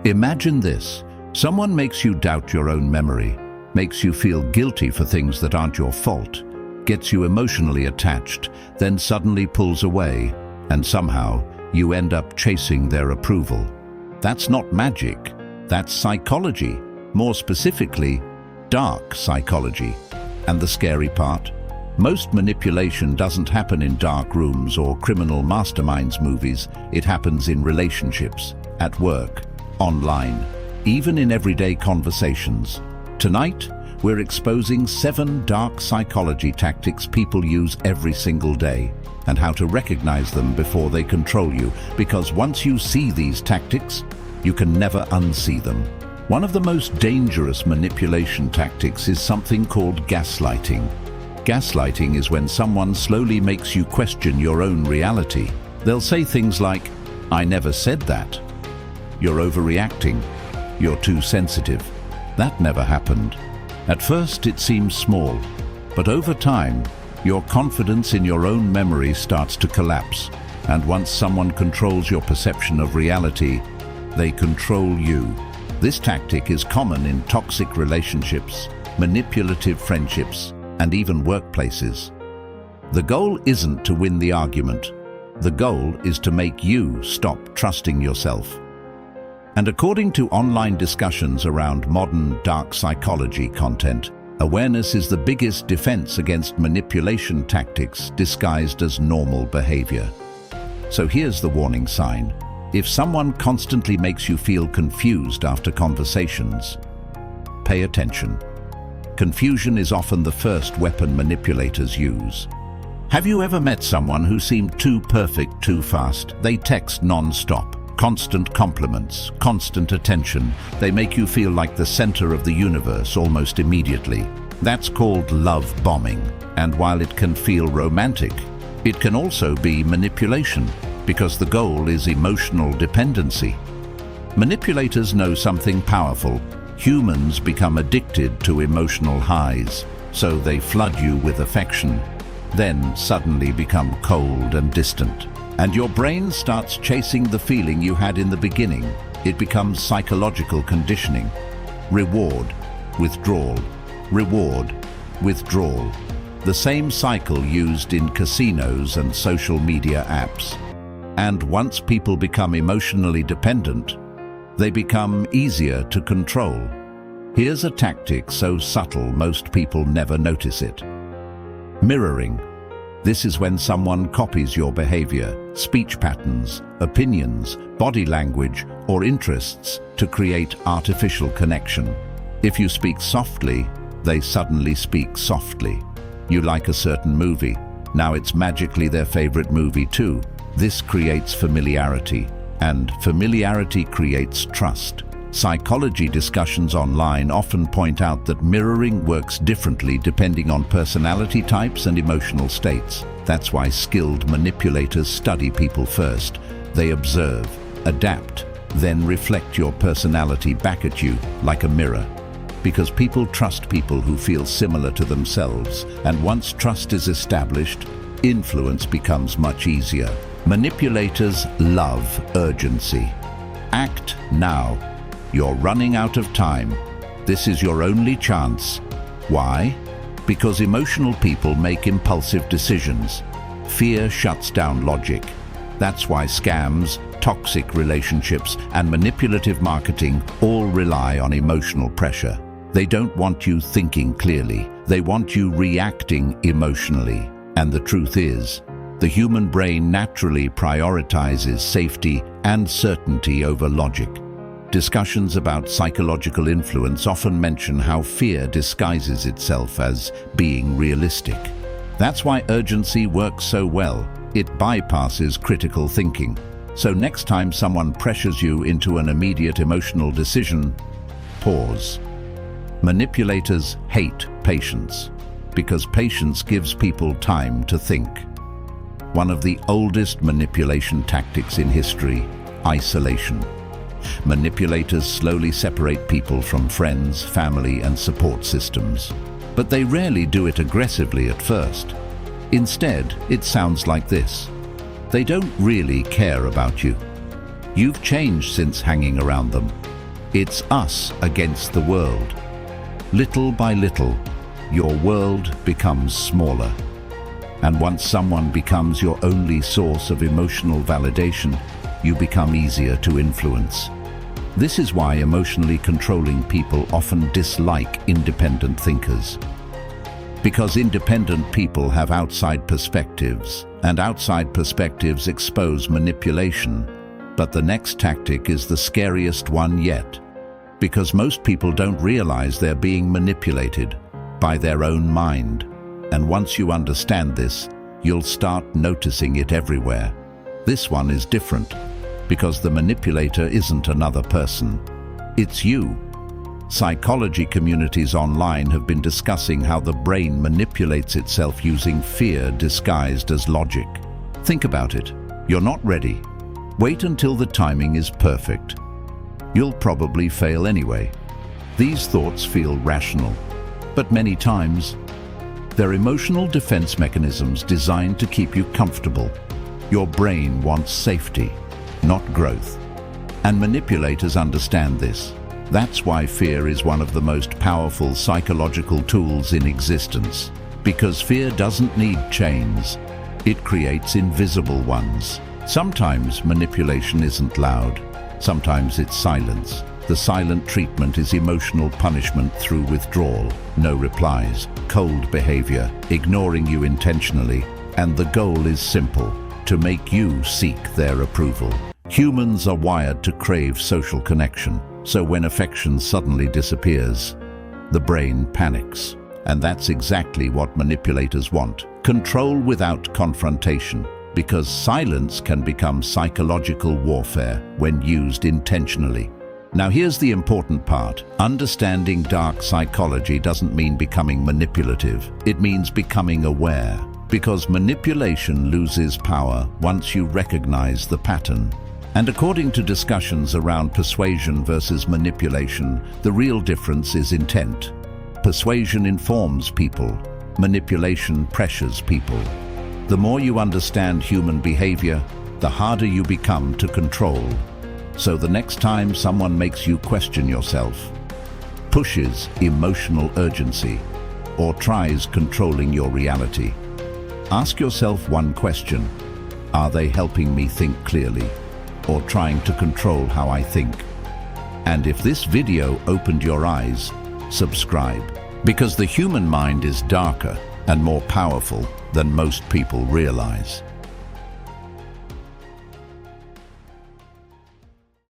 Imagine this. Someone makes you doubt your own memory, makes you feel guilty for things that aren't your fault, gets you emotionally attached, then suddenly pulls away, and somehow you end up chasing their approval. That's not magic. That's psychology. More specifically, dark psychology. And the scary part? Most manipulation doesn't happen in dark rooms or criminal masterminds movies. It happens in relationships, at work, online, even in everyday conversations. Tonight, we're exposing 7 dark psychology tactics people use every single day, and how to recognize them before they control you, because once you see these tactics, you can never unsee them. One of the most dangerous manipulation tactics is something called gaslighting. Gaslighting is when someone slowly makes you question your own reality. They'll say things like, "I never said that," "You're overreacting," "You're too sensitive," "That never happened." At first it seems small, but over time, your confidence in your own memory starts to collapse. And once someone controls your perception of reality, they control you. This tactic is common in toxic relationships, manipulative friendships, and even workplaces. The goal isn't to win the argument. The goal is to make you stop trusting yourself. And according to online discussions around modern dark psychology content, awareness is the biggest defense against manipulation tactics disguised as normal behavior. So here's the warning sign. If someone constantly makes you feel confused after conversations, pay attention. Confusion is often the first weapon manipulators use. Have you ever met someone who seemed too perfect too fast? They text non-stop, constant compliments, constant attention. They make you feel like the center of the universe almost immediately. That's called love bombing. And while it can feel romantic, it can also be manipulation, because the goal is emotional dependency. Manipulators know something powerful. Humans become addicted to emotional highs, so they flood you with affection, then suddenly become cold and distant. And your brain starts chasing the feeling you had in the beginning. It becomes psychological conditioning. Reward, withdrawal, reward, withdrawal. The same cycle used in casinos and social media apps. And once people become emotionally dependent, they become easier to control. Here's a tactic so subtle most people never notice it. Mirroring. This is when someone copies your behavior, speech patterns, opinions, body language, or interests to create artificial connection. If you speak softly, they suddenly speak softly. You like a certain movie. Now it's magically their favorite movie too. This creates familiarity, and familiarity creates trust. Psychology discussions online often point out that mirroring works differently depending on personality types and emotional states. That's why skilled manipulators study people first. They observe, adapt, then reflect your personality back at you like a mirror. Because people trust people who feel similar to themselves, and once trust is established, influence becomes much easier. Manipulators love urgency. Act now. You're running out of time. This is your only chance. Why? Because emotional people make impulsive decisions. Fear shuts down logic. That's why scams, toxic relationships, and manipulative marketing all rely on emotional pressure. They don't want you thinking clearly. They want you reacting emotionally. And the truth is, the human brain naturally prioritizes safety and certainty over logic. Discussions about psychological influence often mention how fear disguises itself as being realistic. That's why urgency works so well. It bypasses critical thinking. So next time someone pressures you into an immediate emotional decision, pause. Manipulators hate patience, because patience gives people time to think. One of the oldest manipulation tactics in history, isolation. Manipulators slowly separate people from friends, family, and support systems. But they rarely do it aggressively at first. Instead, it sounds like this. They don't really care about you. You've changed since hanging around them. It's us against the world. Little by little, your world becomes smaller. And once someone becomes your only source of emotional validation, you become easier to influence. This is why emotionally controlling people often dislike independent thinkers. Because independent people have outside perspectives, and outside perspectives expose manipulation. But the next tactic is the scariest one yet, because most people don't realize they're being manipulated by their own mind. And once you understand this, you'll start noticing it everywhere. This one is different, because the manipulator isn't another person. It's you. Psychology communities online have been discussing how the brain manipulates itself using fear disguised as logic. Think about it. You're not ready. Wait until the timing is perfect. You'll probably fail anyway. These thoughts feel rational, but many times, they're emotional defense mechanisms designed to keep you comfortable. Your brain wants safety, not growth. And manipulators understand this. That's why fear is one of the most powerful psychological tools in existence. Because fear doesn't need chains, it creates invisible ones. Sometimes manipulation isn't loud, sometimes it's silence. The silent treatment is emotional punishment through withdrawal, no replies, cold behavior, ignoring you intentionally, and the goal is simple: to make you seek their approval. Humans are wired to crave social connection, so when affection suddenly disappears, the brain panics. And that's exactly what manipulators want: control without confrontation. Because silence can become psychological warfare when used intentionally. Now here's the important part. Understanding dark psychology doesn't mean becoming manipulative. It means becoming aware. Because manipulation loses power once you recognize the pattern. And according to discussions around persuasion versus manipulation, the real difference is intent. Persuasion informs people. Manipulation pressures people. The more you understand human behavior, the harder you become to control. So the next time someone makes you question yourself, pushes emotional urgency, or tries controlling your reality, ask yourself one question: are they helping me think clearly, or trying to control how I think? And if this video opened your eyes, subscribe. Because the human mind is darker and more powerful than most people realize.